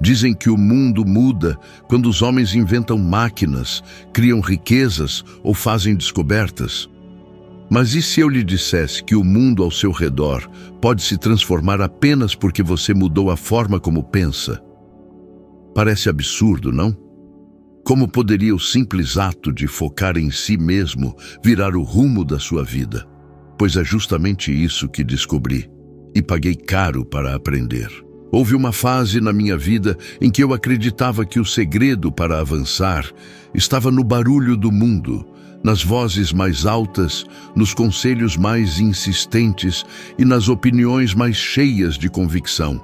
Dizem que o mundo muda quando os homens inventam máquinas, criam riquezas ou fazem descobertas. Mas e se eu lhe dissesse que o mundo ao seu redor pode se transformar apenas porque você mudou a forma como pensa? Parece absurdo, não? Como poderia o simples ato de focar em si mesmo virar o rumo da sua vida? Pois é justamente isso que descobri, e paguei caro para aprender. Houve uma fase na minha vida em que eu acreditava que o segredo para avançar estava no barulho do mundo, nas vozes mais altas, nos conselhos mais insistentes e nas opiniões mais cheias de convicção.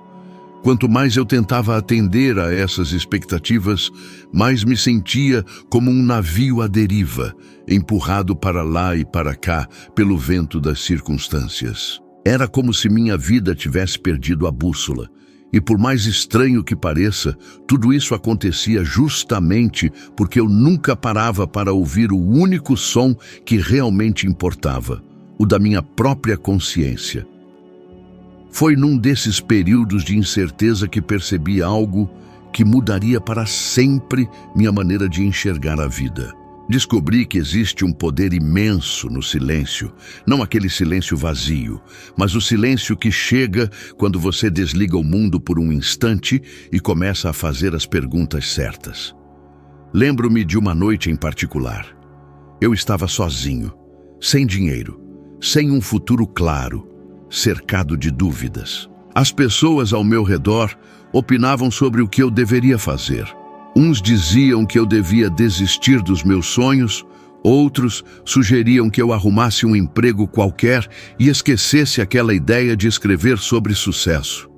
Quanto mais eu tentava atender a essas expectativas, mais me sentia como um navio à deriva, empurrado para lá e para cá pelo vento das circunstâncias. Era como se minha vida tivesse perdido a bússola. E por mais estranho que pareça, tudo isso acontecia justamente porque eu nunca parava para ouvir o único som que realmente importava, o da minha própria consciência. Foi num desses períodos de incerteza que percebi algo que mudaria para sempre minha maneira de enxergar a vida. Descobri que existe um poder imenso no silêncio, não aquele silêncio vazio, mas o silêncio que chega quando você desliga o mundo por um instante e começa a fazer as perguntas certas. Lembro-me de uma noite em particular. Eu estava sozinho, sem dinheiro, sem um futuro claro, cercado de dúvidas. As pessoas ao meu redor opinavam sobre o que eu deveria fazer. Uns diziam que eu devia desistir dos meus sonhos, outros sugeriam que eu arrumasse um emprego qualquer e esquecesse aquela ideia de escrever sobre sucesso.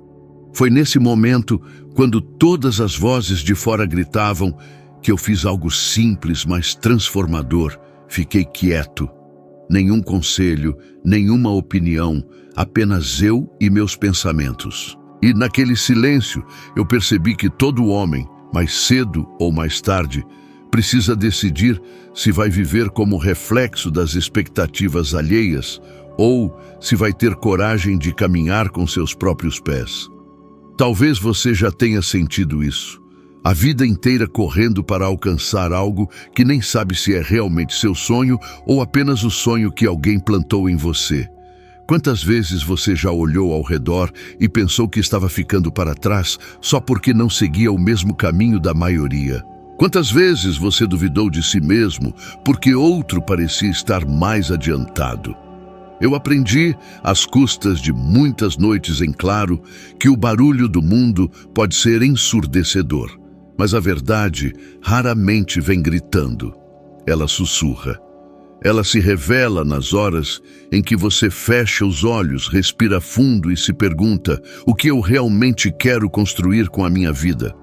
Foi nesse momento, quando todas as vozes de fora gritavam, que eu fiz algo simples, mas transformador. Fiquei quieto. Nenhum conselho, nenhuma opinião, apenas eu e meus pensamentos. E naquele silêncio, eu percebi que todo homem, mais cedo ou mais tarde, precisa decidir se vai viver como reflexo das expectativas alheias ou se vai ter coragem de caminhar com seus próprios pés. Talvez você já tenha sentido isso. A vida inteira correndo para alcançar algo que nem sabe se é realmente seu sonho ou apenas o sonho que alguém plantou em você. Quantas vezes você já olhou ao redor e pensou que estava ficando para trás só porque não seguia o mesmo caminho da maioria? Quantas vezes você duvidou de si mesmo porque outro parecia estar mais adiantado? Eu aprendi, às custas de muitas noites em claro, que o barulho do mundo pode ser ensurdecedor, mas a verdade raramente vem gritando. Ela sussurra. Ela se revela nas horas em que você fecha os olhos, respira fundo e se pergunta: o que eu realmente quero construir com a minha vida?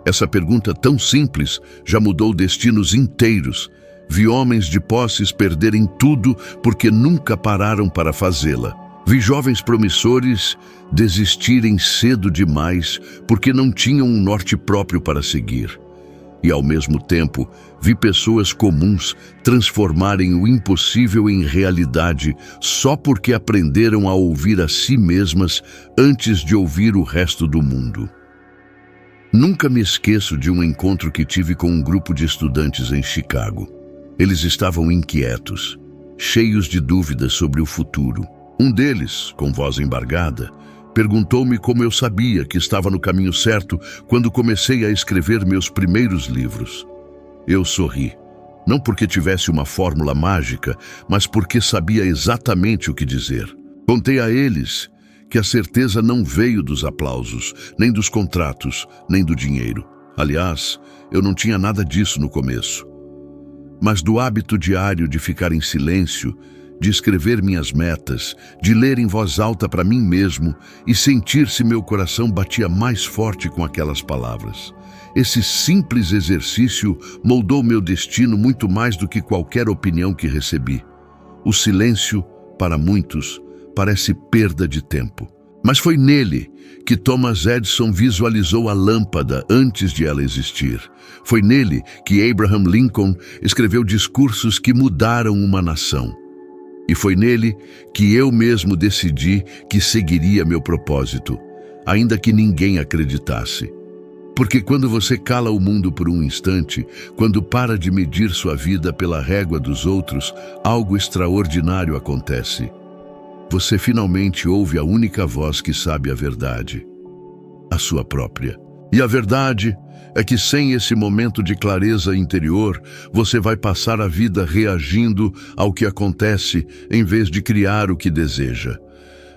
Essa pergunta tão simples já mudou destinos inteiros. Vi homens de posses perderem tudo porque nunca pararam para fazê-la. Vi jovens promissores desistirem cedo demais porque não tinham um norte próprio para seguir. E, ao mesmo tempo, vi pessoas comuns transformarem o impossível em realidade só porque aprenderam a ouvir a si mesmas antes de ouvir o resto do mundo. Nunca me esqueço de um encontro que tive com um grupo de estudantes em Chicago. Eles estavam inquietos, cheios de dúvidas sobre o futuro. Um deles, com voz embargada, perguntou-me como eu sabia que estava no caminho certo quando comecei a escrever meus primeiros livros. Eu sorri, não porque tivesse uma fórmula mágica, mas porque sabia exatamente o que dizer. Contei a eles que a certeza não veio dos aplausos, nem dos contratos, nem do dinheiro. Aliás, eu não tinha nada disso no começo. Mas do hábito diário de ficar em silêncio, de escrever minhas metas, de ler em voz alta para mim mesmo e sentir se meu coração batia mais forte com aquelas palavras. Esse simples exercício moldou meu destino muito mais do que qualquer opinião que recebi. O silêncio, para muitos, parece perda de tempo. Mas foi nele que Thomas Edison visualizou a lâmpada antes de ela existir. Foi nele que Abraham Lincoln escreveu discursos que mudaram uma nação. E foi nele que eu mesmo decidi que seguiria meu propósito, ainda que ninguém acreditasse. Porque quando você cala o mundo por um instante, quando para de medir sua vida pela régua dos outros, algo extraordinário acontece. Você finalmente ouve a única voz que sabe a verdade, a sua própria. E a verdade é que sem esse momento de clareza interior, você vai passar a vida reagindo ao que acontece em vez de criar o que deseja.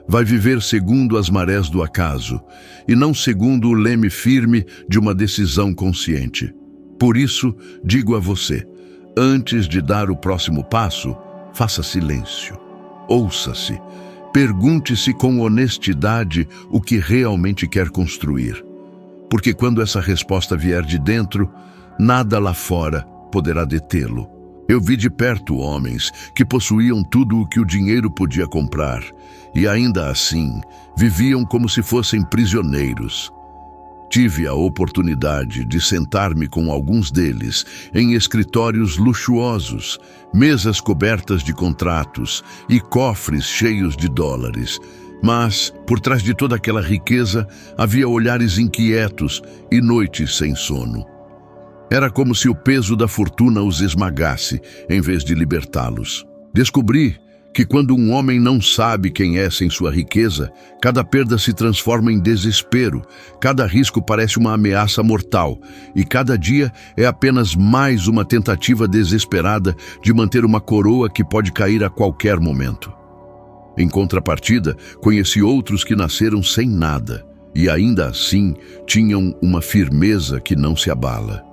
Vai viver segundo as marés do acaso, e não segundo o leme firme de uma decisão consciente. Por isso, digo a você, antes de dar o próximo passo, faça silêncio. Ouça-se. Pergunte-se com honestidade o que realmente quer construir. Porque quando essa resposta vier de dentro, nada lá fora poderá detê-lo. Eu vi de perto homens que possuíam tudo o que o dinheiro podia comprar, e ainda assim viviam como se fossem prisioneiros. Tive a oportunidade de sentar-me com alguns deles em escritórios luxuosos, mesas cobertas de contratos e cofres cheios de dólares. Mas, por trás de toda aquela riqueza, havia olhares inquietos e noites sem sono. Era como se o peso da fortuna os esmagasse, em vez de libertá-los. Descobri que quando um homem não sabe quem é sem sua riqueza, cada perda se transforma em desespero, cada risco parece uma ameaça mortal, e cada dia é apenas mais uma tentativa desesperada de manter uma coroa que pode cair a qualquer momento. Em contrapartida, conheci outros que nasceram sem nada, e ainda assim tinham uma firmeza que não se abala.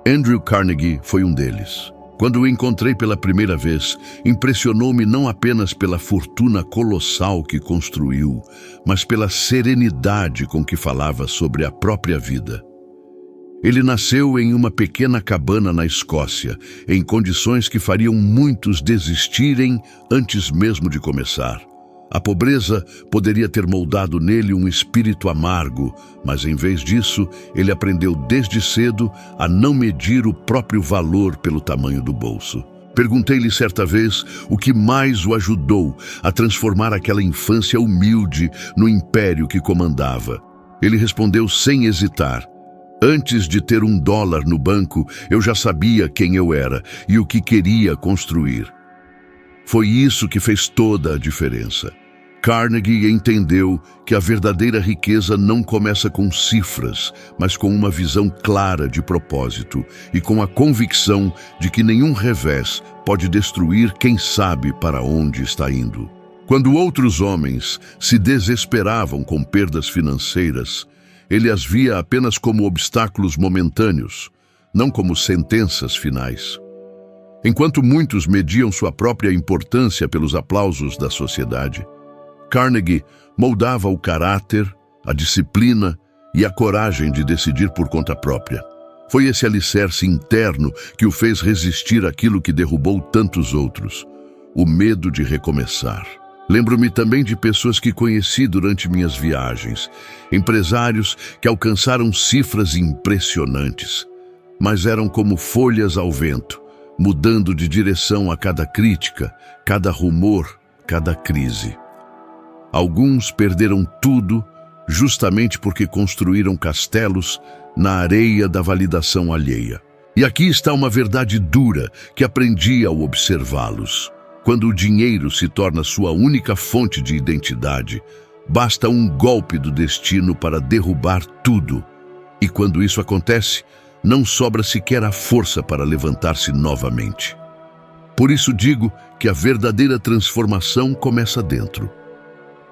Andrew Carnegie foi um deles. Quando o encontrei pela primeira vez, impressionou-me não apenas pela fortuna colossal que construiu, mas pela serenidade com que falava sobre a própria vida. Ele nasceu em uma pequena cabana na Escócia, em condições que fariam muitos desistirem antes mesmo de começar. A pobreza poderia ter moldado nele um espírito amargo, mas em vez disso, ele aprendeu desde cedo a não medir o próprio valor pelo tamanho do bolso. Perguntei-lhe certa vez o que mais o ajudou a transformar aquela infância humilde no império que comandava. Ele respondeu sem hesitar: antes de ter $1 no banco, eu já sabia quem eu era e o que queria construir. Foi isso que fez toda a diferença. Carnegie entendeu que a verdadeira riqueza não começa com cifras, mas com uma visão clara de propósito e com a convicção de que nenhum revés pode destruir quem sabe para onde está indo. Quando outros homens se desesperavam com perdas financeiras, ele as via apenas como obstáculos momentâneos, não como sentenças finais. Enquanto muitos mediam sua própria importância pelos aplausos da sociedade, Carnegie moldava o caráter, a disciplina e a coragem de decidir por conta própria. Foi esse alicerce interno que o fez resistir àquilo que derrubou tantos outros, o medo de recomeçar. Lembro-me também de pessoas que conheci durante minhas viagens, empresários que alcançaram cifras impressionantes, mas eram como folhas ao vento, mudando de direção a cada crítica, cada rumor, cada crise. Alguns perderam tudo justamente porque construíram castelos na areia da validação alheia. E aqui está uma verdade dura que aprendi ao observá-los. Quando o dinheiro se torna sua única fonte de identidade, basta um golpe do destino para derrubar tudo. E quando isso acontece, não sobra sequer a força para levantar-se novamente. Por isso digo que a verdadeira transformação começa dentro.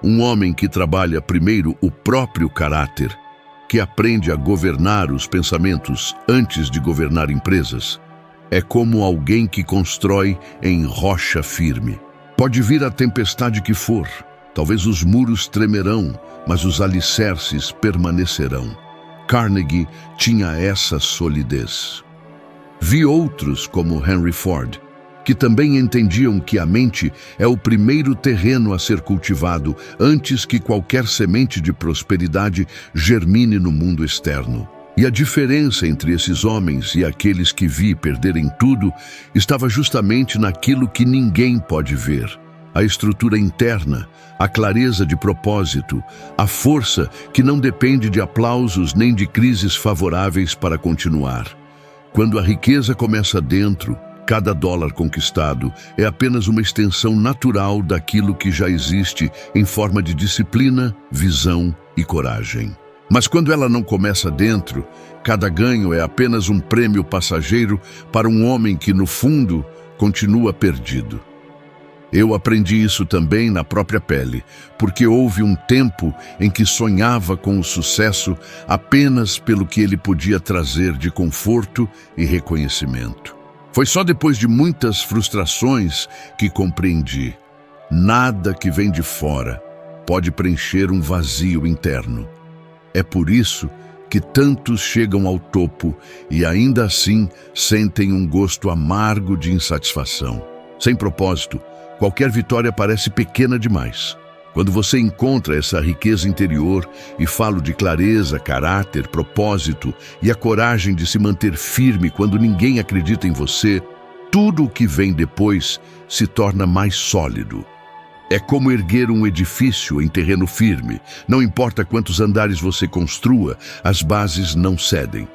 Um homem que trabalha primeiro o próprio caráter, que aprende a governar os pensamentos antes de governar empresas, é como alguém que constrói em rocha firme. Pode vir a tempestade que for, talvez os muros tremerão, mas os alicerces permanecerão. Carnegie tinha essa solidez. Vi outros como Henry Ford, que também entendiam que a mente é o primeiro terreno a ser cultivado antes que qualquer semente de prosperidade germine no mundo externo. E a diferença entre esses homens e aqueles que vi perderem tudo estava justamente naquilo que ninguém pode ver: a estrutura interna, a clareza de propósito, a força que não depende de aplausos nem de crises favoráveis para continuar. Quando a riqueza começa dentro, cada dólar conquistado é apenas uma extensão natural daquilo que já existe em forma de disciplina, visão e coragem. Mas quando ela não começa dentro, cada ganho é apenas um prêmio passageiro para um homem que, no fundo, continua perdido. Eu aprendi isso também na própria pele, porque houve um tempo em que sonhava com o sucesso apenas pelo que ele podia trazer de conforto e reconhecimento. Foi só depois de muitas frustrações que compreendi: nada que vem de fora pode preencher um vazio interno. É por isso que tantos chegam ao topo e ainda assim sentem um gosto amargo de insatisfação. Sem propósito, qualquer vitória parece pequena demais. Quando você encontra essa riqueza interior, e falo de clareza, caráter, propósito e a coragem de se manter firme quando ninguém acredita em você, tudo o que vem depois se torna mais sólido. É como erguer um edifício em terreno firme. Não importa quantos andares você construa, as bases não cedem.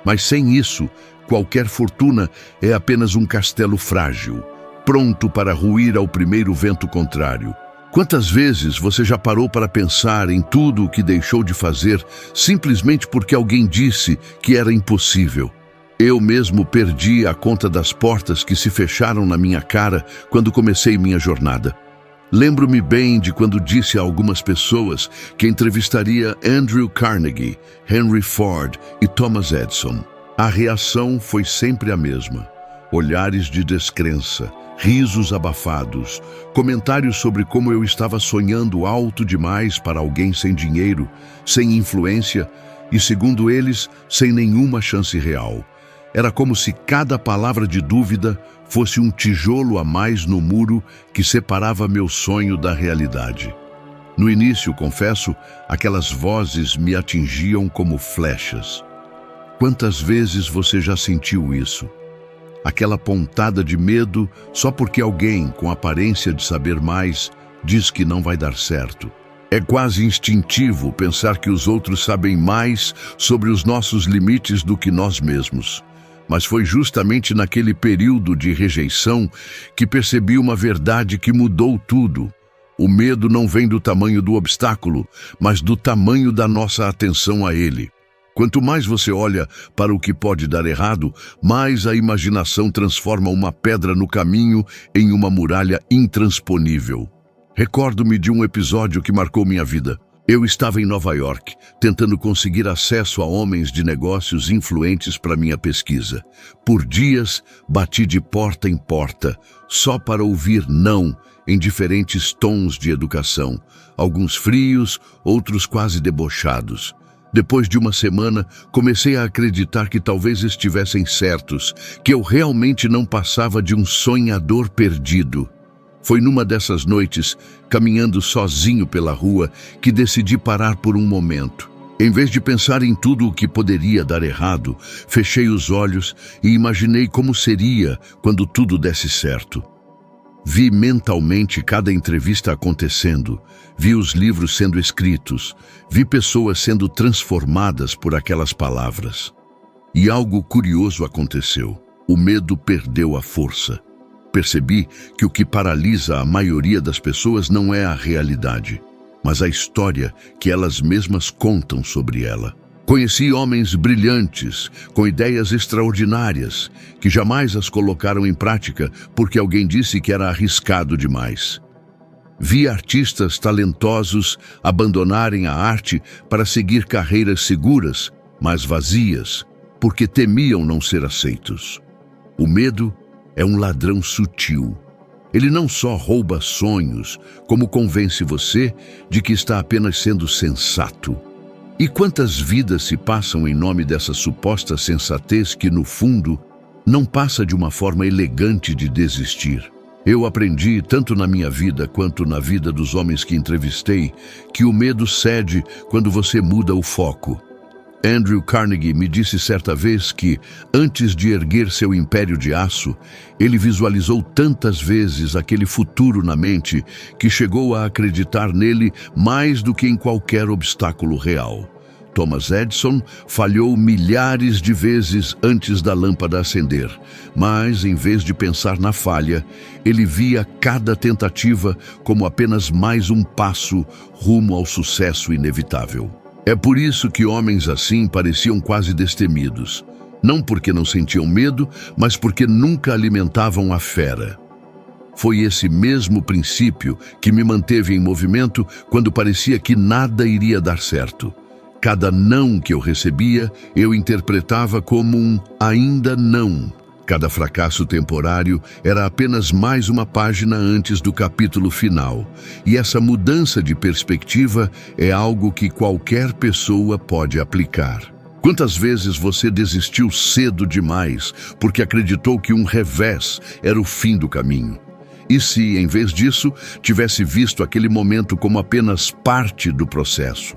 Mas sem isso, qualquer fortuna é apenas um castelo frágil, pronto para ruir ao primeiro vento contrário. Quantas vezes você já parou para pensar em tudo o que deixou de fazer simplesmente porque alguém disse que era impossível? Eu mesmo perdi a conta das portas que se fecharam na minha cara quando comecei minha jornada. Lembro-me bem de quando disse a algumas pessoas que entrevistaria Andrew Carnegie, Henry Ford e Thomas Edison. A reação foi sempre a mesma: olhares de descrença, risos abafados, comentários sobre como eu estava sonhando alto demais para alguém sem dinheiro, sem influência e, segundo eles, sem nenhuma chance real. Era como se cada palavra de dúvida fosse um tijolo a mais no muro que separava meu sonho da realidade. No início, confesso, aquelas vozes me atingiam como flechas. Quantas vezes você já sentiu isso? Aquela pontada de medo só porque alguém, com aparência de saber mais, diz que não vai dar certo. É quase instintivo pensar que os outros sabem mais sobre os nossos limites do que nós mesmos. Mas foi justamente naquele período de rejeição que percebi uma verdade que mudou tudo. O medo não vem do tamanho do obstáculo, mas do tamanho da nossa atenção a ele. Quanto mais você olha para o que pode dar errado, mais a imaginação transforma uma pedra no caminho em uma muralha intransponível. Recordo-me de um episódio que marcou minha vida. Eu estava em Nova York, tentando conseguir acesso a homens de negócios influentes para minha pesquisa. Por dias, bati de porta em porta, só para ouvir não em diferentes tons de educação, alguns frios, outros quase debochados. Depois de uma semana, comecei a acreditar que talvez estivessem certos, que eu realmente não passava de um sonhador perdido. Foi numa dessas noites, caminhando sozinho pela rua, que decidi parar por um momento. Em vez de pensar em tudo o que poderia dar errado, fechei os olhos e imaginei como seria quando tudo desse certo. Vi mentalmente cada entrevista acontecendo, vi os livros sendo escritos, vi pessoas sendo transformadas por aquelas palavras. E algo curioso aconteceu. O medo perdeu a força. Percebi que o que paralisa a maioria das pessoas não é a realidade, mas a história que elas mesmas contam sobre ela. Conheci homens brilhantes, com ideias extraordinárias, que jamais as colocaram em prática porque alguém disse que era arriscado demais. Vi artistas talentosos abandonarem a arte para seguir carreiras seguras, mas vazias, porque temiam não ser aceitos. O medo é um ladrão sutil. Ele não só rouba sonhos, como convence você de que está apenas sendo sensato. E quantas vidas se passam em nome dessa suposta sensatez que, no fundo, não passa de uma forma elegante de desistir? Eu aprendi, tanto na minha vida quanto na vida dos homens que entrevistei, que o medo cede quando você muda o foco. Andrew Carnegie me disse certa vez que, antes de erguer seu império de aço, ele visualizou tantas vezes aquele futuro na mente que chegou a acreditar nele mais do que em qualquer obstáculo real. Thomas Edison falhou milhares de vezes antes da lâmpada acender, mas, em vez de pensar na falha, ele via cada tentativa como apenas mais um passo rumo ao sucesso inevitável. É por isso que homens assim pareciam quase destemidos. Não porque não sentiam medo, mas porque nunca alimentavam a fera. Foi esse mesmo princípio que me manteve em movimento quando parecia que nada iria dar certo. Cada não que eu recebia, eu interpretava como um ainda não. Cada fracasso temporário era apenas mais uma página antes do capítulo final. E essa mudança de perspectiva é algo que qualquer pessoa pode aplicar. Quantas vezes você desistiu cedo demais porque acreditou que um revés era o fim do caminho? E se, em vez disso, tivesse visto aquele momento como apenas parte do processo?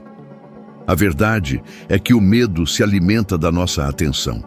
A verdade é que o medo se alimenta da nossa atenção.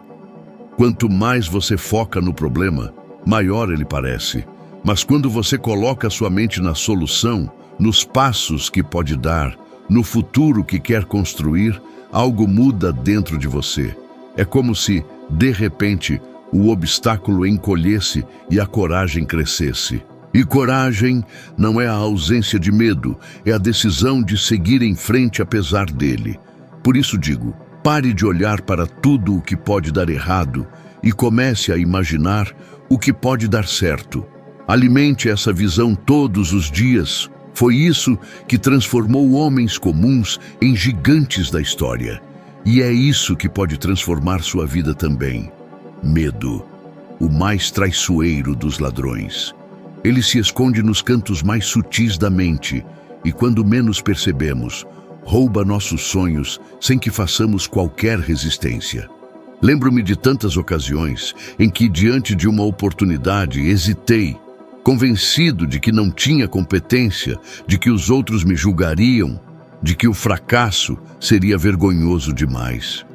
Quanto mais você foca no problema, maior ele parece. Mas quando você coloca sua mente na solução, nos passos que pode dar, no futuro que quer construir, algo muda dentro de você. É como se, de repente, o obstáculo encolhesse e a coragem crescesse. E coragem não é a ausência de medo, é a decisão de seguir em frente apesar dele. Por isso digo, pare de olhar para tudo o que pode dar errado e comece a imaginar o que pode dar certo. Alimente essa visão todos os dias. Foi isso que transformou homens comuns em gigantes da história. E é isso que pode transformar sua vida também. Medo, o mais traiçoeiro dos ladrões. Ele se esconde nos cantos mais sutis da mente e, quando menos percebemos, rouba nossos sonhos sem que façamos qualquer resistência. Lembro-me de tantas ocasiões em que, diante de uma oportunidade, hesitei, convencido de que não tinha competência, de que os outros me julgariam, de que o fracasso seria vergonhoso demais.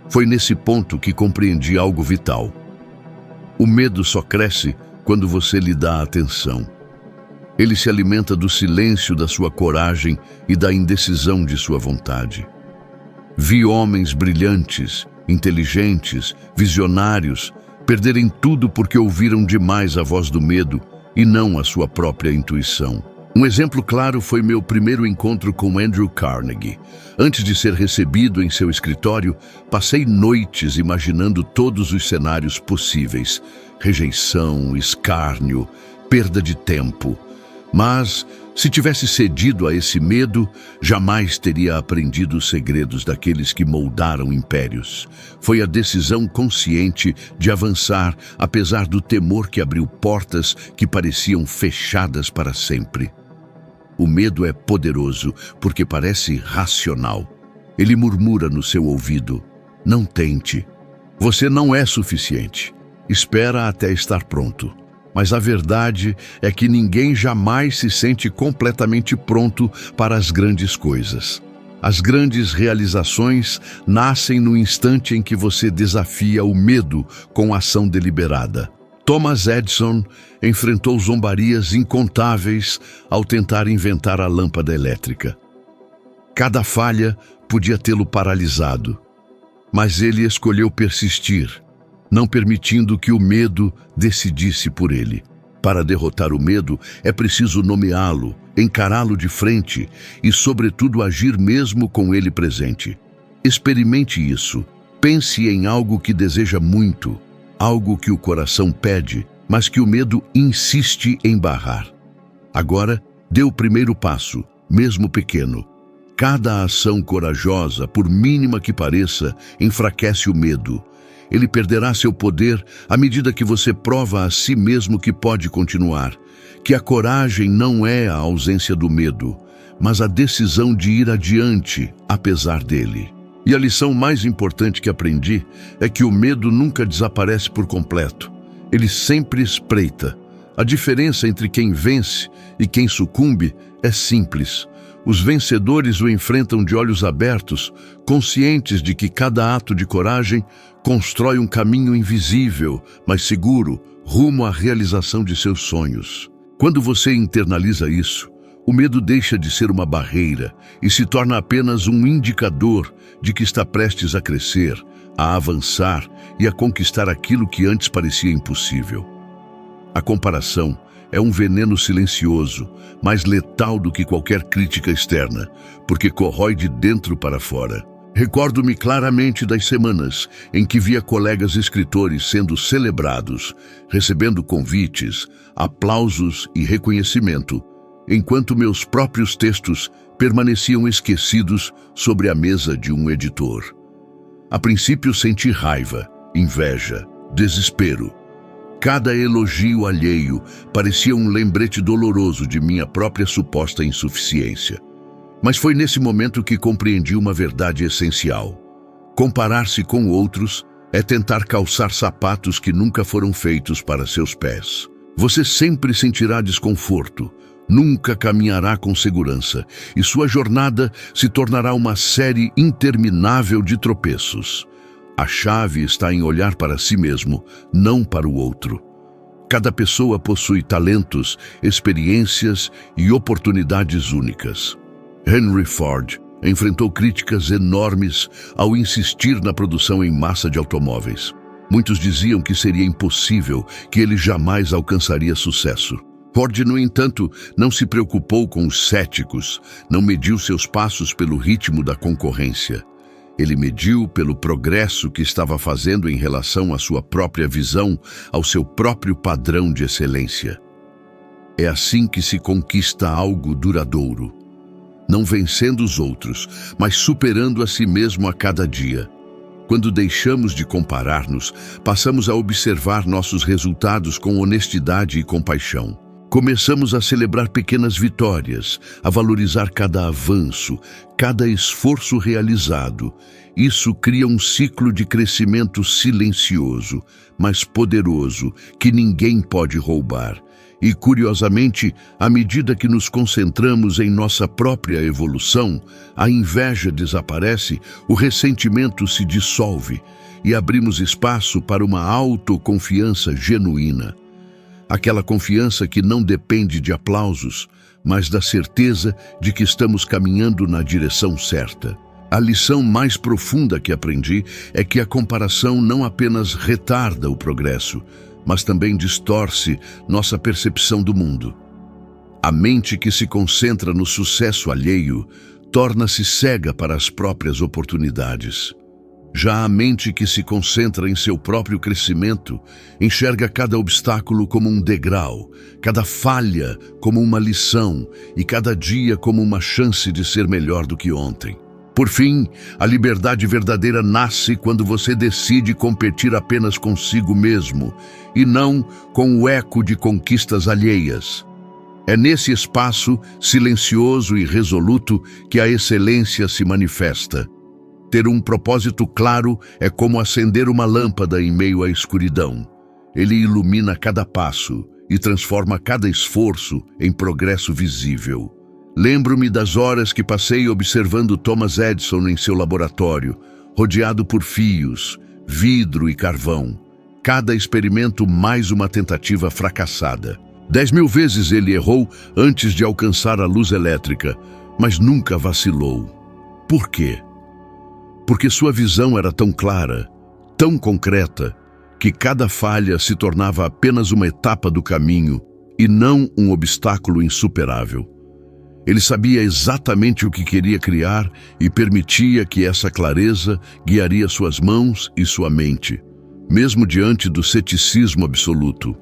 Foi nesse ponto que compreendi algo vital. O medo só cresce quando você lhe dá atenção. Ele se alimenta do silêncio da sua coragem e da indecisão de sua vontade. Vi homens brilhantes, inteligentes, visionários, perderem tudo porque ouviram demais a voz do medo e não a sua própria intuição. Um exemplo claro foi meu primeiro encontro com Andrew Carnegie. Antes de ser recebido em seu escritório, passei noites imaginando todos os cenários possíveis: rejeição, escárnio, perda de tempo. Mas, se tivesse cedido a esse medo, jamais teria aprendido os segredos daqueles que moldaram impérios. Foi a decisão consciente de avançar, apesar do temor que abriu portas que pareciam fechadas para sempre. O medo é poderoso porque parece racional. Ele murmura no seu ouvido: não tente. Você não é suficiente. Espera até estar pronto. Mas a verdade é que ninguém jamais se sente completamente pronto para as grandes coisas. As grandes realizações nascem no instante em que você desafia o medo com ação deliberada. Thomas Edison enfrentou zombarias incontáveis ao tentar inventar a lâmpada elétrica. Cada falha podia tê-lo paralisado, mas ele escolheu persistir, não permitindo que o medo decidisse por ele. Para derrotar o medo, é preciso nomeá-lo, encará-lo de frente e, sobretudo, agir mesmo com ele presente. Experimente isso. Pense em algo que deseja muito, algo que o coração pede, mas que o medo insiste em barrar. Agora, dê o primeiro passo, mesmo pequeno. Cada ação corajosa, por mínima que pareça, enfraquece o medo. Ele perderá seu poder à medida que você prova a si mesmo que pode continuar, que a coragem não é a ausência do medo, mas a decisão de ir adiante, apesar dele. E a lição mais importante que aprendi é que o medo nunca desaparece por completo. Ele sempre espreita. A diferença entre quem vence e quem sucumbe é simples. Os vencedores o enfrentam de olhos abertos, conscientes de que cada ato de coragem constrói um caminho invisível, mas seguro, rumo à realização de seus sonhos. Quando você internaliza isso, o medo deixa de ser uma barreira e se torna apenas um indicador de que está prestes a crescer, a avançar e a conquistar aquilo que antes parecia impossível. A comparação é um veneno silencioso, mais letal do que qualquer crítica externa, porque corrói de dentro para fora. Recordo-me claramente das semanas em que via colegas escritores sendo celebrados, recebendo convites, aplausos e reconhecimento, enquanto meus próprios textos permaneciam esquecidos sobre a mesa de um editor. A princípio senti raiva, inveja, desespero. Cada elogio alheio parecia um lembrete doloroso de minha própria suposta insuficiência. Mas foi nesse momento que compreendi uma verdade essencial. Comparar-se com outros é tentar calçar sapatos que nunca foram feitos para seus pés. Você sempre sentirá desconforto, nunca caminhará com segurança, e sua jornada se tornará uma série interminável de tropeços. A chave está em olhar para si mesmo, não para o outro. Cada pessoa possui talentos, experiências e oportunidades únicas. Henry Ford enfrentou críticas enormes ao insistir na produção em massa de automóveis. Muitos diziam que seria impossível, que ele jamais alcançaria sucesso. Ford, no entanto, não se preocupou com os céticos, não mediu seus passos pelo ritmo da concorrência. Ele mediu pelo progresso que estava fazendo em relação à sua própria visão, ao seu próprio padrão de excelência. É assim que se conquista algo duradouro. Não vencendo os outros, mas superando a si mesmo a cada dia. Quando deixamos de comparar-nos, passamos a observar nossos resultados com honestidade e compaixão. Começamos a celebrar pequenas vitórias, a valorizar cada avanço, cada esforço realizado. Isso cria um ciclo de crescimento silencioso, mas poderoso, que ninguém pode roubar. E, curiosamente, à medida que nos concentramos em nossa própria evolução, a inveja desaparece, o ressentimento se dissolve e abrimos espaço para uma autoconfiança genuína. Aquela confiança que não depende de aplausos, mas da certeza de que estamos caminhando na direção certa. A lição mais profunda que aprendi é que a comparação não apenas retarda o progresso, mas também distorce nossa percepção do mundo. A mente que se concentra no sucesso alheio torna-se cega para as próprias oportunidades. Já a mente que se concentra em seu próprio crescimento enxerga cada obstáculo como um degrau, cada falha como uma lição e cada dia como uma chance de ser melhor do que ontem. Por fim, a liberdade verdadeira nasce quando você decide competir apenas consigo mesmo e não com o eco de conquistas alheias. É nesse espaço silencioso e resoluto que a excelência se manifesta. Ter um propósito claro é como acender uma lâmpada em meio à escuridão. Ele ilumina cada passo e transforma cada esforço em progresso visível. Lembro-me das horas que passei observando Thomas Edison em seu laboratório, rodeado por fios, vidro e carvão. Cada experimento mais uma tentativa fracassada. 10.000 vezes ele errou antes de alcançar a luz elétrica, mas nunca vacilou. Por quê? Porque sua visão era tão clara, tão concreta, que cada falha se tornava apenas uma etapa do caminho e não um obstáculo insuperável. Ele sabia exatamente o que queria criar e permitia que essa clareza guiaria suas mãos e sua mente, mesmo diante do ceticismo absoluto.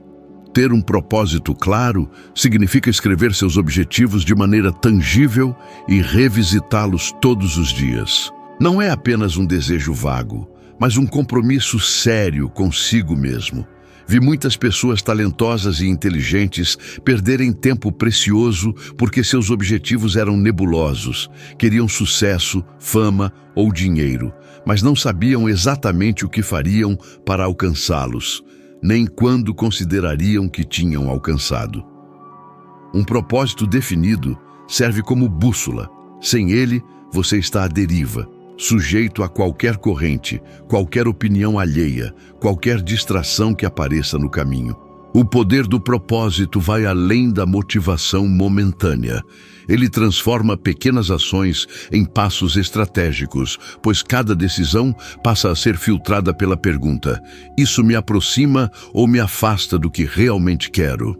Ter um propósito claro significa escrever seus objetivos de maneira tangível e revisitá-los todos os dias. Não é apenas um desejo vago, mas um compromisso sério consigo mesmo. Vi muitas pessoas talentosas e inteligentes perderem tempo precioso porque seus objetivos eram nebulosos, queriam sucesso, fama ou dinheiro, mas não sabiam exatamente o que fariam para alcançá-los, nem quando considerariam que tinham alcançado. Um propósito definido serve como bússola. Sem ele, você está à deriva, sujeito a qualquer corrente, qualquer opinião alheia, qualquer distração que apareça no caminho. O poder do propósito vai além da motivação momentânea. Ele transforma pequenas ações em passos estratégicos, pois cada decisão passa a ser filtrada pela pergunta: isso me aproxima ou me afasta do que realmente quero?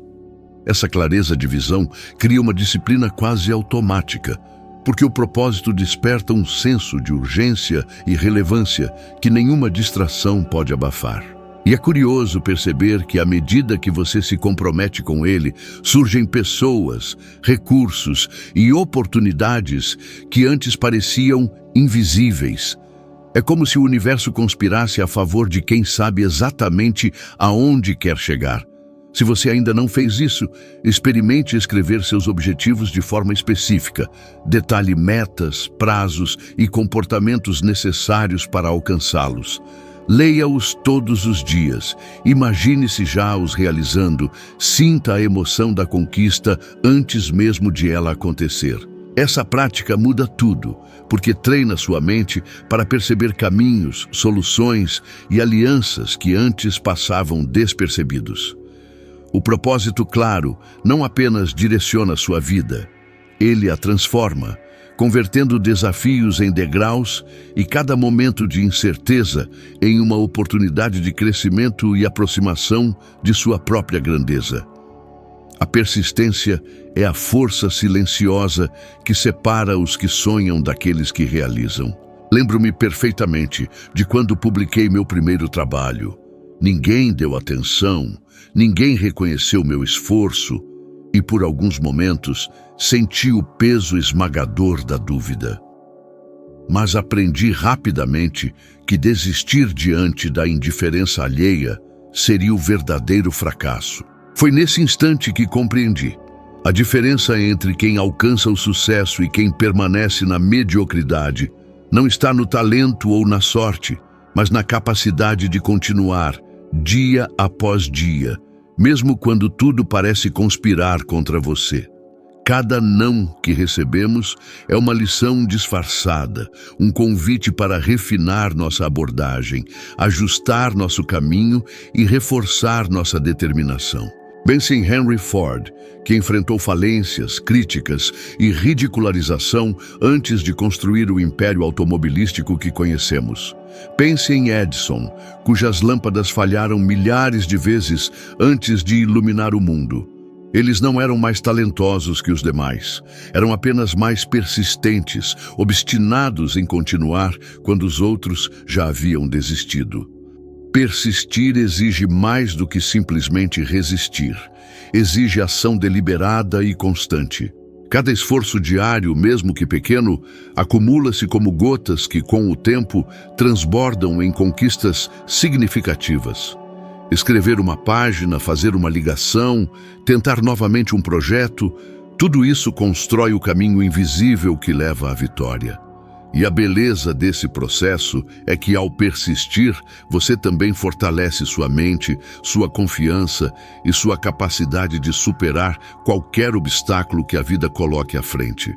Essa clareza de visão cria uma disciplina quase automática, porque o propósito desperta um senso de urgência e relevância que nenhuma distração pode abafar. E é curioso perceber que, à medida que você se compromete com ele, surgem pessoas, recursos e oportunidades que antes pareciam invisíveis. É como se o universo conspirasse a favor de quem sabe exatamente aonde quer chegar. Se você ainda não fez isso, experimente escrever seus objetivos de forma específica. Detalhe metas, prazos e comportamentos necessários para alcançá-los. Leia-os todos os dias, imagine-se já os realizando, sinta a emoção da conquista antes mesmo de ela acontecer. Essa prática muda tudo, porque treina sua mente para perceber caminhos, soluções e alianças que antes passavam despercebidos. O propósito claro não apenas direciona sua vida, ele a transforma, convertendo desafios em degraus e cada momento de incerteza em uma oportunidade de crescimento e aproximação de sua própria grandeza. A persistência é a força silenciosa que separa os que sonham daqueles que realizam. Lembro-me perfeitamente de quando publiquei meu primeiro trabalho. Ninguém deu atenção, ninguém reconheceu meu esforço e, por alguns momentos, senti o peso esmagador da dúvida. Mas aprendi rapidamente que desistir diante da indiferença alheia seria o verdadeiro fracasso. Foi nesse instante que compreendi. A diferença entre quem alcança o sucesso e quem permanece na mediocridade não está no talento ou na sorte, mas na capacidade de continuar, dia após dia, mesmo quando tudo parece conspirar contra você. Cada não que recebemos é uma lição disfarçada, um convite para refinar nossa abordagem, ajustar nosso caminho e reforçar nossa determinação. Pense em Henry Ford, que enfrentou falências, críticas e ridicularização antes de construir o império automobilístico que conhecemos. Pense em Edison, cujas lâmpadas falharam milhares de vezes antes de iluminar o mundo. Eles não eram mais talentosos que os demais, eram apenas mais persistentes, obstinados em continuar quando os outros já haviam desistido. Persistir exige mais do que simplesmente resistir. Exige ação deliberada e constante. Cada esforço diário, mesmo que pequeno, acumula-se como gotas que, com o tempo, transbordam em conquistas significativas. Escrever uma página, fazer uma ligação, tentar novamente um projeto, tudo isso constrói o caminho invisível que leva à vitória. E a beleza desse processo é que, ao persistir, você também fortalece sua mente, sua confiança e sua capacidade de superar qualquer obstáculo que a vida coloque à frente.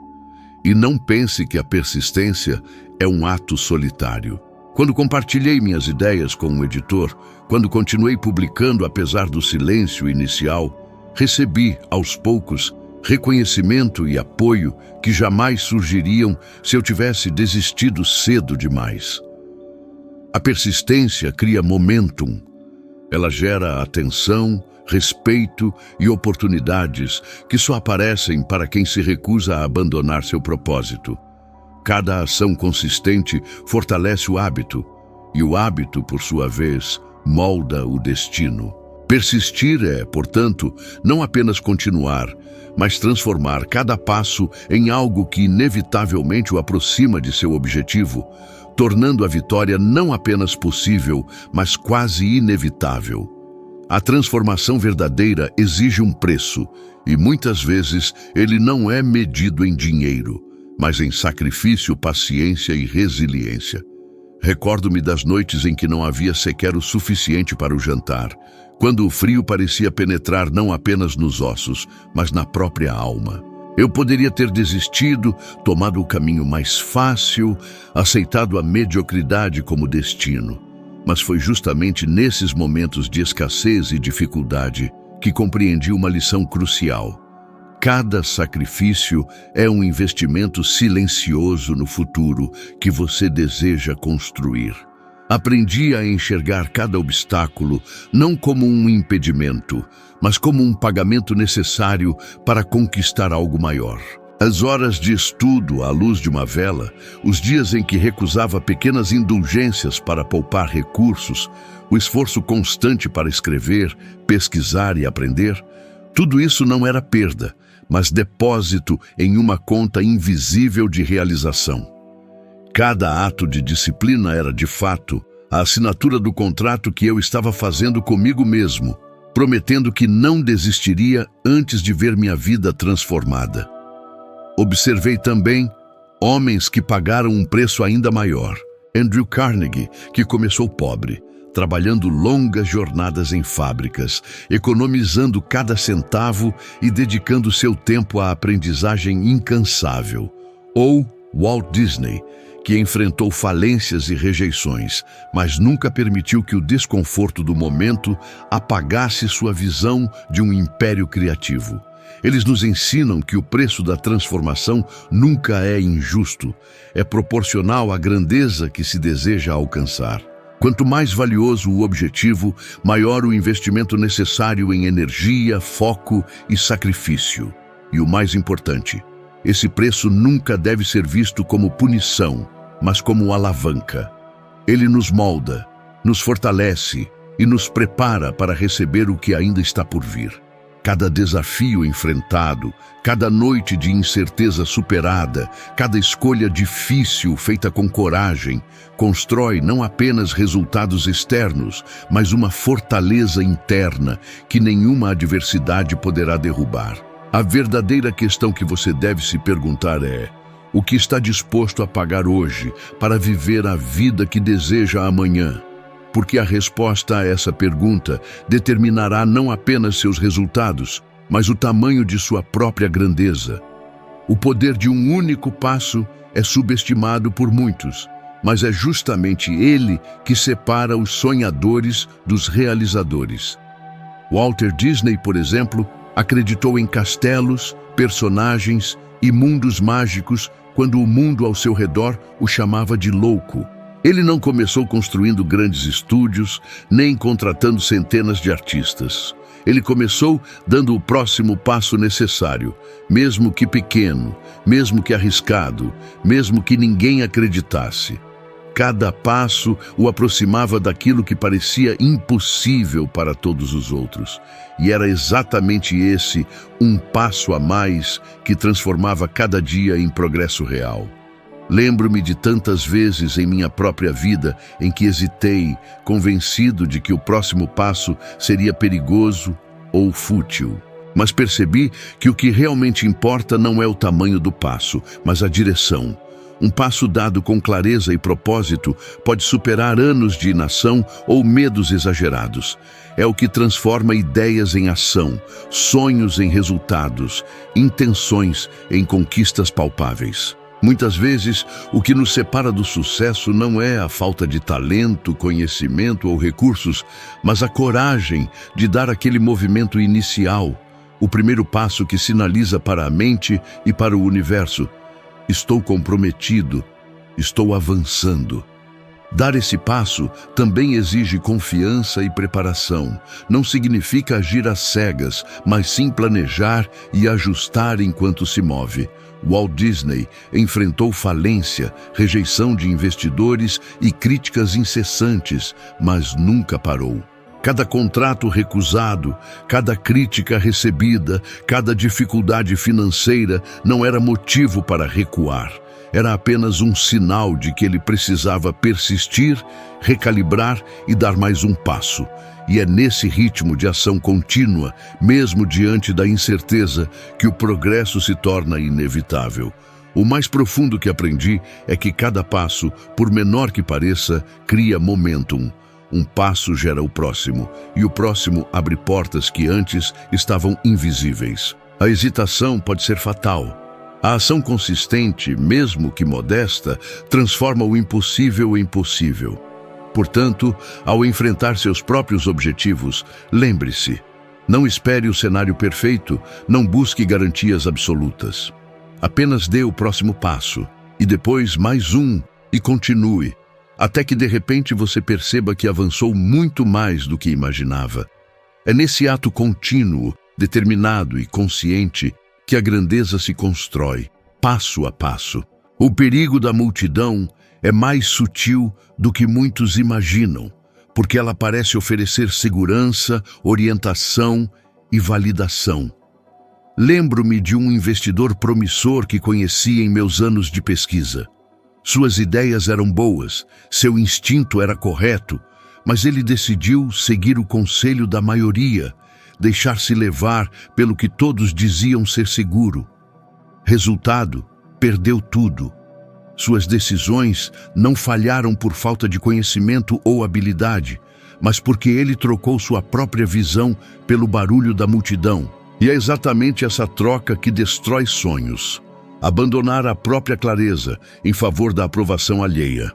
E não pense que a persistência é um ato solitário. Quando compartilhei minhas ideias com um editor, quando continuei publicando apesar do silêncio inicial, recebi, aos poucos, reconhecimento e apoio que jamais surgiriam se eu tivesse desistido cedo demais. A persistência cria momentum. Ela gera atenção, respeito e oportunidades que só aparecem para quem se recusa a abandonar seu propósito. Cada ação consistente fortalece o hábito, e o hábito, por sua vez, molda o destino. Persistir é, portanto, não apenas continuar, mas transformar cada passo em algo que inevitavelmente o aproxima de seu objetivo, tornando a vitória não apenas possível, mas quase inevitável. A transformação verdadeira exige um preço, e muitas vezes ele não é medido em dinheiro, mas em sacrifício, paciência e resiliência. Recordo-me das noites em que não havia sequer o suficiente para o jantar, quando o frio parecia penetrar não apenas nos ossos, mas na própria alma. Eu poderia ter desistido, tomado o caminho mais fácil, aceitado a mediocridade como destino. Mas foi justamente nesses momentos de escassez e dificuldade que compreendi uma lição crucial. Cada sacrifício é um investimento silencioso no futuro que você deseja construir. Aprendi a enxergar cada obstáculo não como um impedimento, mas como um pagamento necessário para conquistar algo maior. As horas de estudo à luz de uma vela, os dias em que recusava pequenas indulgências para poupar recursos, o esforço constante para escrever, pesquisar e aprender, tudo isso não era perda, mas depósito em uma conta invisível de realização. Cada ato de disciplina era, de fato, a assinatura do contrato que eu estava fazendo comigo mesmo, prometendo que não desistiria antes de ver minha vida transformada. Observei também homens que pagaram um preço ainda maior. Andrew Carnegie, que começou pobre, trabalhando longas jornadas em fábricas, economizando cada centavo e dedicando seu tempo à aprendizagem incansável. Ou Walt Disney, que enfrentou falências e rejeições, mas nunca permitiu que o desconforto do momento apagasse sua visão de um império criativo. Eles nos ensinam que o preço da transformação nunca é injusto, é proporcional à grandeza que se deseja alcançar. Quanto mais valioso o objetivo, maior o investimento necessário em energia, foco e sacrifício. E o mais importante, esse preço nunca deve ser visto como punição, mas como alavanca. Ele nos molda, nos fortalece e nos prepara para receber o que ainda está por vir. Cada desafio enfrentado, cada noite de incerteza superada, cada escolha difícil feita com coragem, constrói não apenas resultados externos, mas uma fortaleza interna que nenhuma adversidade poderá derrubar. A verdadeira questão que você deve se perguntar é: o que está disposto a pagar hoje para viver a vida que deseja amanhã? Porque a resposta a essa pergunta determinará não apenas seus resultados, mas o tamanho de sua própria grandeza. O poder de um único passo é subestimado por muitos, mas é justamente ele que separa os sonhadores dos realizadores. Walt Disney, por exemplo, acreditou em castelos, personagens e mundos mágicos quando o mundo ao seu redor o chamava de louco. Ele não começou construindo grandes estúdios, nem contratando centenas de artistas. Ele começou dando o próximo passo necessário, mesmo que pequeno, mesmo que arriscado, mesmo que ninguém acreditasse. Cada passo o aproximava daquilo que parecia impossível para todos os outros. E era exatamente esse, um passo a mais, que transformava cada dia em progresso real. Lembro-me de tantas vezes em minha própria vida em que hesitei, convencido de que o próximo passo seria perigoso ou fútil. Mas percebi que o que realmente importa não é o tamanho do passo, mas a direção. Um passo dado com clareza e propósito pode superar anos de inação ou medos exagerados. É o que transforma ideias em ação, sonhos em resultados, intenções em conquistas palpáveis. Muitas vezes, o que nos separa do sucesso não é a falta de talento, conhecimento ou recursos, mas a coragem de dar aquele movimento inicial, o primeiro passo que sinaliza para a mente e para o universo: estou comprometido, estou avançando. Dar esse passo também exige confiança e preparação. Não significa agir às cegas, mas sim planejar e ajustar enquanto se move. Walt Disney enfrentou falência, rejeição de investidores e críticas incessantes, mas nunca parou. Cada contrato recusado, cada crítica recebida, cada dificuldade financeira não era motivo para recuar. Era apenas um sinal de que ele precisava persistir, recalibrar e dar mais um passo. E é nesse ritmo de ação contínua, mesmo diante da incerteza, que o progresso se torna inevitável. O mais profundo que aprendi é que cada passo, por menor que pareça, cria momentum. Um passo gera o próximo, e o próximo abre portas que antes estavam invisíveis. A hesitação pode ser fatal. A ação consistente, mesmo que modesta, transforma o impossível em possível. Portanto, ao enfrentar seus próprios objetivos, lembre-se: não espere o cenário perfeito, não busque garantias absolutas. Apenas dê o próximo passo, e depois mais um, e continue, até que de repente você perceba que avançou muito mais do que imaginava. É nesse ato contínuo, determinado e consciente que a grandeza se constrói, passo a passo. O perigo da multidão é mais sutil do que muitos imaginam, porque ela parece oferecer segurança, orientação e validação. Lembro-me de um investidor promissor que conheci em meus anos de pesquisa. Suas ideias eram boas, seu instinto era correto, mas ele decidiu seguir o conselho da maioria, deixar-se levar pelo que todos diziam ser seguro. Resultado, perdeu tudo. Suas decisões não falharam por falta de conhecimento ou habilidade, mas porque ele trocou sua própria visão pelo barulho da multidão. E é exatamente essa troca que destrói sonhos. Abandonar a própria clareza em favor da aprovação alheia.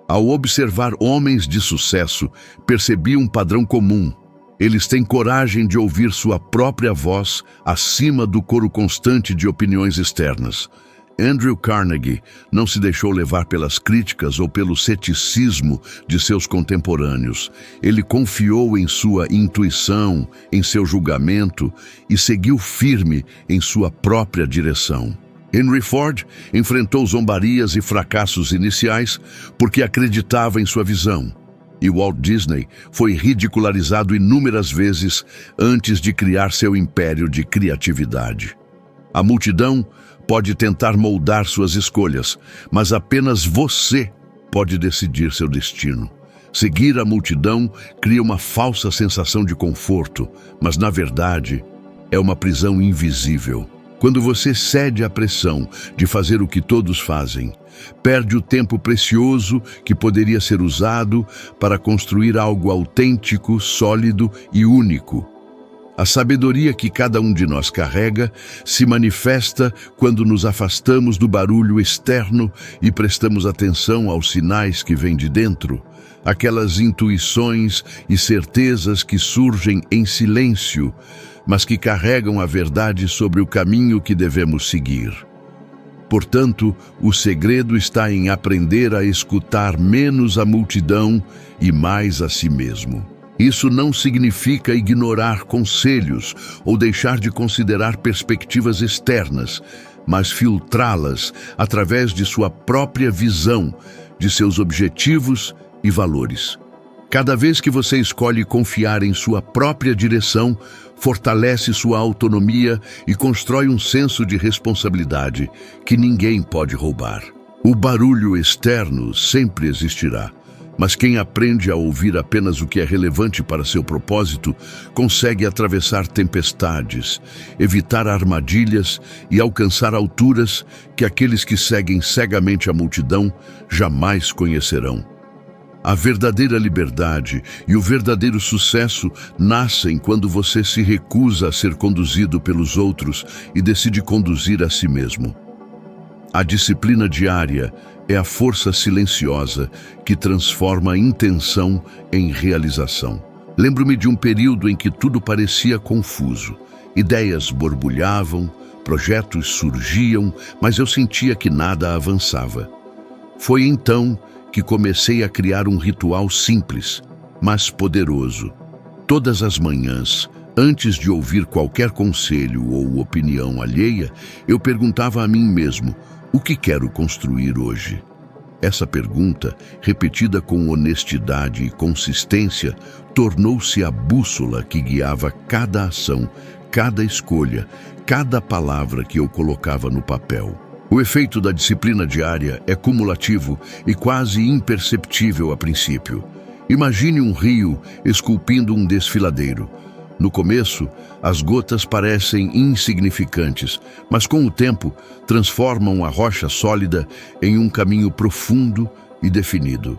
Ao observar homens de sucesso, percebi um padrão comum. Eles têm coragem de ouvir sua própria voz acima do coro constante de opiniões externas. Andrew Carnegie não se deixou levar pelas críticas ou pelo ceticismo de seus contemporâneos. Ele confiou em sua intuição, em seu julgamento e seguiu firme em sua própria direção. Henry Ford enfrentou zombarias e fracassos iniciais porque acreditava em sua visão. E Walt Disney foi ridicularizado inúmeras vezes antes de criar seu império de criatividade. A multidão pode tentar moldar suas escolhas, mas apenas você pode decidir seu destino. Seguir a multidão cria uma falsa sensação de conforto, mas na verdade é uma prisão invisível. Quando você cede à pressão de fazer o que todos fazem, perde o tempo precioso que poderia ser usado para construir algo autêntico, sólido e único. A sabedoria que cada um de nós carrega se manifesta quando nos afastamos do barulho externo e prestamos atenção aos sinais que vêm de dentro, aquelas intuições e certezas que surgem em silêncio, mas que carregam a verdade sobre o caminho que devemos seguir. Portanto, o segredo está em aprender a escutar menos a multidão e mais a si mesmo. Isso não significa ignorar conselhos ou deixar de considerar perspectivas externas, mas filtrá-las através de sua própria visão, de seus objetivos e valores. Cada vez que você escolhe confiar em sua própria direção, fortalece sua autonomia e constrói um senso de responsabilidade que ninguém pode roubar. O barulho externo sempre existirá, mas quem aprende a ouvir apenas o que é relevante para seu propósito, consegue atravessar tempestades, evitar armadilhas e alcançar alturas que aqueles que seguem cegamente a multidão jamais conhecerão. A verdadeira liberdade e o verdadeiro sucesso nascem quando você se recusa a ser conduzido pelos outros e decide conduzir a si mesmo. A disciplina diária é a força silenciosa que transforma a intenção em realização. Lembro-me de um período em que tudo parecia confuso. Ideias borbulhavam, projetos surgiam, mas eu sentia que nada avançava. Foi então que comecei a criar um ritual simples, mas poderoso. Todas as manhãs, antes de ouvir qualquer conselho ou opinião alheia, eu perguntava a mim mesmo: o que quero construir hoje? Essa pergunta, repetida com honestidade e consistência, tornou-se a bússola que guiava cada ação, cada escolha, cada palavra que eu colocava no papel. O efeito da disciplina diária é cumulativo e quase imperceptível a princípio. Imagine um rio esculpindo um desfiladeiro. No começo, as gotas parecem insignificantes, mas com o tempo transformam a rocha sólida em um caminho profundo e definido.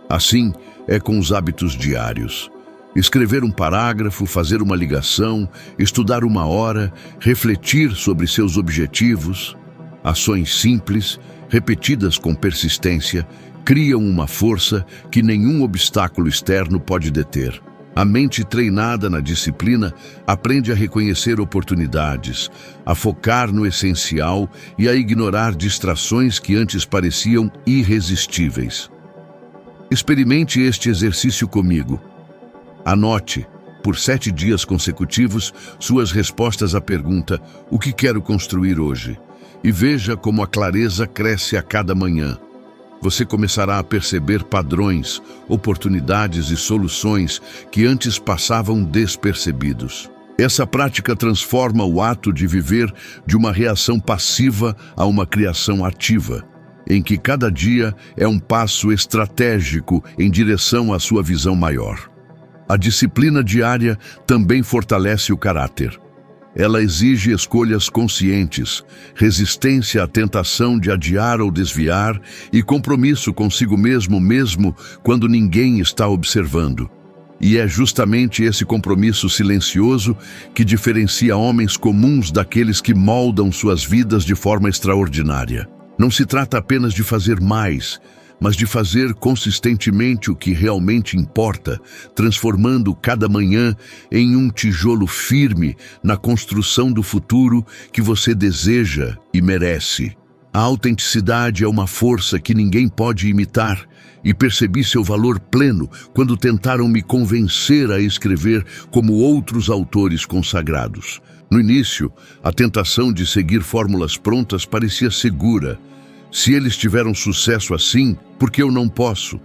Assim é com os hábitos diários. Escrever um parágrafo, fazer uma ligação, estudar uma hora, refletir sobre seus objetivos. Ações simples, repetidas com persistência, criam uma força que nenhum obstáculo externo pode deter. A mente treinada na disciplina aprende a reconhecer oportunidades, a focar no essencial e a ignorar distrações que antes pareciam irresistíveis. Experimente este exercício comigo. Anote, por 7 dias consecutivos, suas respostas à pergunta: o que quero construir hoje? E veja como a clareza cresce a cada manhã. Você começará a perceber padrões, oportunidades e soluções que antes passavam despercebidos. Essa prática transforma o ato de viver de uma reação passiva a uma criação ativa, em que cada dia é um passo estratégico em direção à sua visão maior. A disciplina diária também fortalece o caráter. Ela exige escolhas conscientes, resistência à tentação de adiar ou desviar e compromisso consigo mesmo quando ninguém está observando. E é justamente esse compromisso silencioso que diferencia homens comuns daqueles que moldam suas vidas de forma extraordinária. Não se trata apenas de fazer mais, mas de fazer consistentemente o que realmente importa, transformando cada manhã em um tijolo firme na construção do futuro que você deseja e merece. A autenticidade é uma força que ninguém pode imitar, e percebi seu valor pleno quando tentaram me convencer a escrever como outros autores consagrados. No início, a tentação de seguir fórmulas prontas parecia segura. Se eles tiveram sucesso assim, por que eu não posso?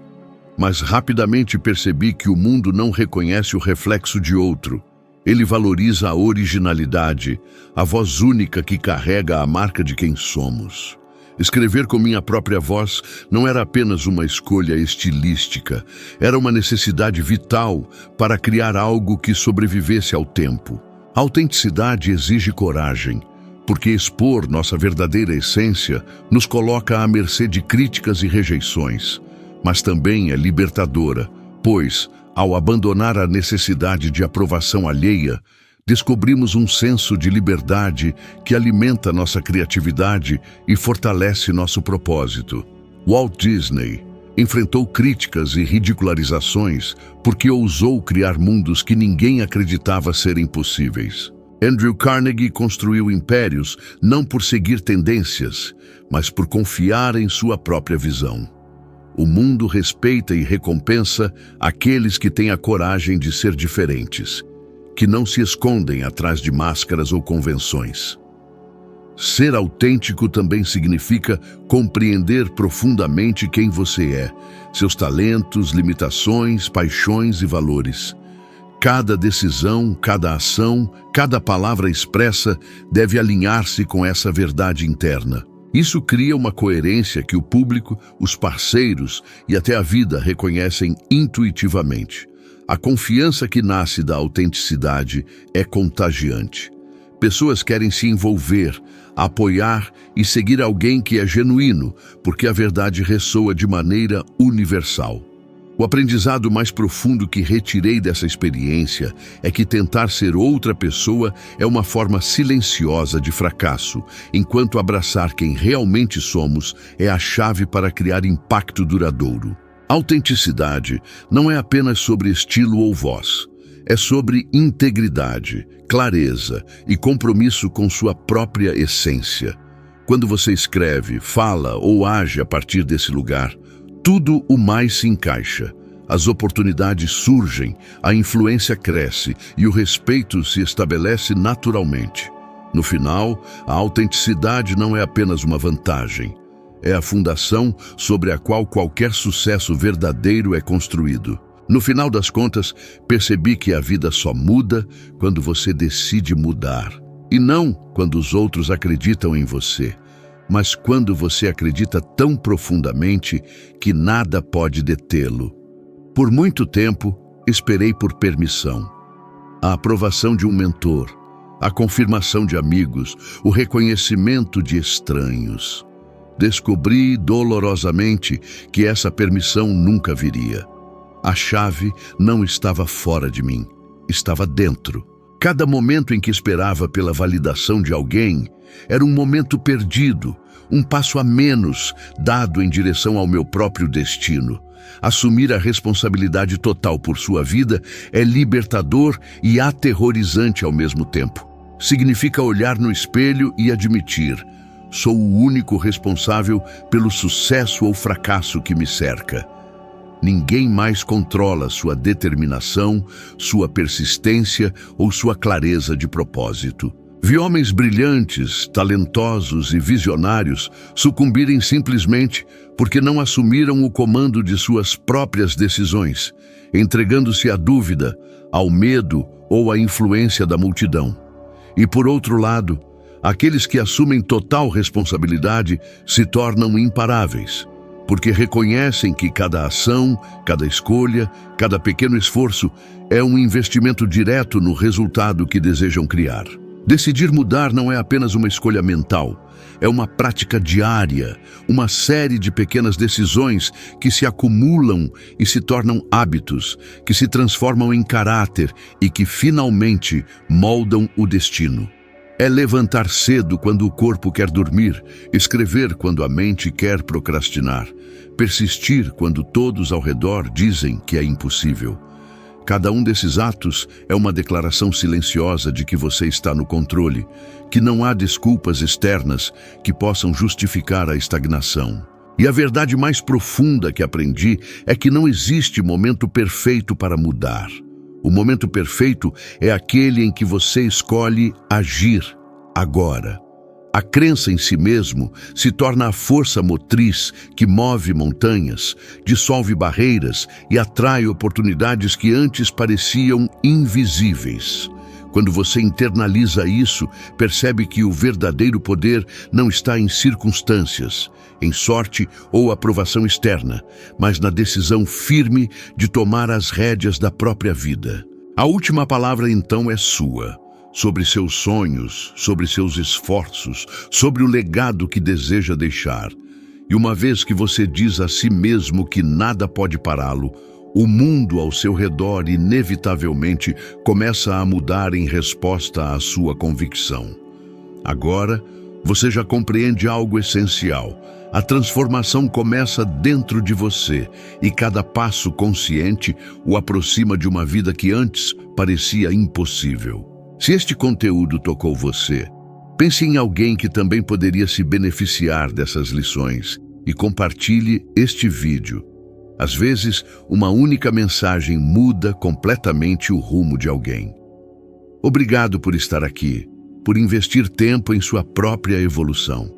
Mas rapidamente percebi que o mundo não reconhece o reflexo de outro. Ele valoriza a originalidade, a voz única que carrega a marca de quem somos. Escrever com minha própria voz não era apenas uma escolha estilística, era uma necessidade vital para criar algo que sobrevivesse ao tempo. A autenticidade exige coragem, porque expor nossa verdadeira essência nos coloca à mercê de críticas e rejeições, mas também é libertadora, pois, ao abandonar a necessidade de aprovação alheia, descobrimos um senso de liberdade que alimenta nossa criatividade e fortalece nosso propósito. Walt Disney enfrentou críticas e ridicularizações porque ousou criar mundos que ninguém acreditava serem possíveis. Andrew Carnegie construiu impérios não por seguir tendências, mas por confiar em sua própria visão. O mundo respeita e recompensa aqueles que têm a coragem de ser diferentes, que não se escondem atrás de máscaras ou convenções. Ser autêntico também significa compreender profundamente quem você é, seus talentos, limitações, paixões e valores. Cada decisão, cada ação, cada palavra expressa deve alinhar-se com essa verdade interna. Isso cria uma coerência que o público, os parceiros e até a vida reconhecem intuitivamente. A confiança que nasce da autenticidade é contagiante. Pessoas querem se envolver, apoiar e seguir alguém que é genuíno, porque a verdade ressoa de maneira universal. O aprendizado mais profundo que retirei dessa experiência é que tentar ser outra pessoa é uma forma silenciosa de fracasso, enquanto abraçar quem realmente somos é a chave para criar impacto duradouro. Autenticidade não é apenas sobre estilo ou voz. É sobre integridade, clareza e compromisso com sua própria essência. Quando você escreve, fala ou age a partir desse lugar, tudo o mais se encaixa. As oportunidades surgem, a influência cresce e o respeito se estabelece naturalmente. No final, a autenticidade não é apenas uma vantagem. É a fundação sobre a qual qualquer sucesso verdadeiro é construído. No final das contas, percebi que a vida só muda quando você decide mudar. E não quando os outros acreditam em você, mas quando você acredita tão profundamente que nada pode detê-lo. Por muito tempo, esperei por permissão. A aprovação de um mentor, a confirmação de amigos, o reconhecimento de estranhos. Descobri dolorosamente que essa permissão nunca viria. A chave não estava fora de mim, estava dentro. Cada momento em que esperava pela validação de alguém era um momento perdido, um passo a menos dado em direção ao meu próprio destino. Assumir a responsabilidade total por sua vida é libertador e aterrorizante ao mesmo tempo. Significa olhar no espelho e admitir: sou o único responsável pelo sucesso ou fracasso que me cerca. Ninguém mais controla sua determinação, sua persistência ou sua clareza de propósito. Vi homens brilhantes, talentosos e visionários sucumbirem simplesmente porque não assumiram o comando de suas próprias decisões, entregando-se à dúvida, ao medo ou à influência da multidão. E por outro lado, aqueles que assumem total responsabilidade se tornam imparáveis, porque reconhecem que cada ação, cada escolha, cada pequeno esforço é um investimento direto no resultado que desejam criar. Decidir mudar não é apenas uma escolha mental, é uma prática diária, uma série de pequenas decisões que se acumulam e se tornam hábitos, que se transformam em caráter e que finalmente moldam o destino. É levantar cedo quando o corpo quer dormir, escrever quando a mente quer procrastinar, persistir quando todos ao redor dizem que é impossível. Cada um desses atos é uma declaração silenciosa de que você está no controle, que não há desculpas externas que possam justificar a estagnação. E a verdade mais profunda que aprendi é que não existe momento perfeito para mudar. O momento perfeito é aquele em que você escolhe agir agora. A crença em si mesmo se torna a força motriz que move montanhas, dissolve barreiras e atrai oportunidades que antes pareciam invisíveis. Quando você internaliza isso, percebe que o verdadeiro poder não está em circunstâncias, em sorte ou aprovação externa, mas na decisão firme de tomar as rédeas da própria vida. A última palavra então é sua. Sobre seus sonhos, sobre seus esforços, sobre o legado que deseja deixar. E uma vez que você diz a si mesmo que nada pode pará-lo, o mundo ao seu redor inevitavelmente começa a mudar em resposta à sua convicção. Agora, você já compreende algo essencial. A transformação começa dentro de você e cada passo consciente o aproxima de uma vida que antes parecia impossível. Se este conteúdo tocou você, pense em alguém que também poderia se beneficiar dessas lições e compartilhe este vídeo. Às vezes, uma única mensagem muda completamente o rumo de alguém. Obrigado por estar aqui, por investir tempo em sua própria evolução.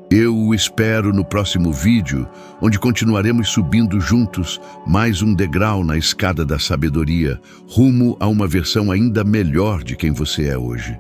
Eu o espero no próximo vídeo, onde continuaremos subindo juntos mais um degrau na escada da sabedoria, rumo a uma versão ainda melhor de quem você é hoje.